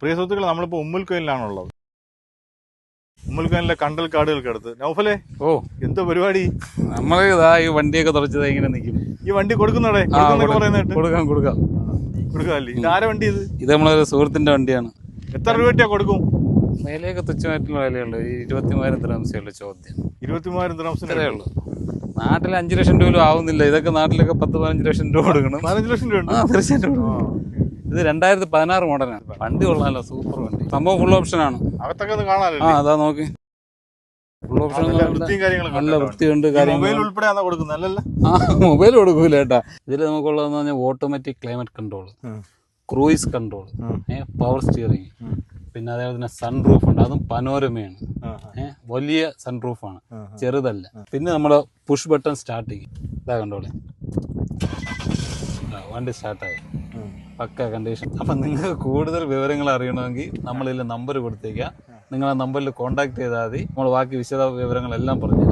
പ്രിയ സുഹൃത്തുക്കളെ, നമ്മളിപ്പോൾ ഉമ്മൽക്കോയിലാണുള്ളത്. ഉമ്മൽക്കോയിലെ കണ്ടൽ കാടുകൾക്കടുത്ത്. നൗഫലെ, ഓ എന്താ പരിപാടി? നമ്മള് ഇതാ ഈ വണ്ടിയൊക്കെ തുറച്ചത് ഇങ്ങനെ നിൽക്കും. ഈ വണ്ടി കൊടുക്കുന്നടേ കൊടുക്കാം കൊടുക്കാല്ലേ? ഇതാരെ വണ്ടി ഇത്? ഇത് നമ്മളൊരു സുഹൃത്തിന്റെ വണ്ടിയാണ്. എത്ര രൂപ കൊടുക്കും? വിലയൊക്കെ തുച്ഛമായിട്ടുള്ള വിലയുള്ളൂ. 23,000 ദിർഹംസേ ഉള്ളൂ ചോദ്യം. 23,000 ദിർഹംസിനേ ഉള്ളൂ. നാട്ടിൽ 5 ലക്ഷം രൂപ ആവുന്നില്ല. ഇതൊക്കെ നാട്ടിലൊക്കെ 10-15 ലക്ഷം രൂപ കൊടുക്കണം. 15 ലക്ഷം രൂപ? തീർച്ചയായിട്ടും. ഇത് 2016 മോഡലാണ്. വണ്ടി കൊള്ളാമല്ലോ, സൂപ്പർ വണ്ടി. സംഭവം ഫുൾ ഓപ്ഷൻ ആണ്. അകത്തൊക്കെ കാണാനല്ലേ? അതാ നോക്കി, ഫുൾ ഓപ്ഷൻ. നല്ല വൃത്തിയുണ്ട്. മൊബൈൽ ഉൾപ്പെടെ കൊടുക്കുന്നത്? മൊബൈൽ കൊടുക്കൂല കേട്ടാ. ഇതിൽ നമുക്കുള്ളതെന്ന് പറഞ്ഞാൽ automatic climate control, cruise control, power steering, പിന്നെ അതേപോലെ തന്നെ സൺറൂഫ് ഉണ്ട്. അതും പനോരമയാണ്. വലിയ സൺറൂഫാണ്, ചെറുതല്ല. പിന്നെ നമ്മുടെ പുഷ് ബട്ടൺ സ്റ്റാർട്ടിങ്. ഇതാ കണ്ടോളെ, വണ്ടി സ്റ്റാർട്ടായി, പക്ക കണ്ടീഷൻ. അപ്പം നിങ്ങൾക്ക് കൂടുതൽ വിവരങ്ങൾ അറിയണമെങ്കിൽ നമ്മളിതിൽ നമ്പർ കൊടുത്തേക്കാം. നിങ്ങൾ ആ നമ്പറിൽ കോൺടാക്ട് ചെയ്താൽ മതി. നമ്മൾ ബാക്കി വിശദ വിവരങ്ങളെല്ലാം പറഞ്ഞു.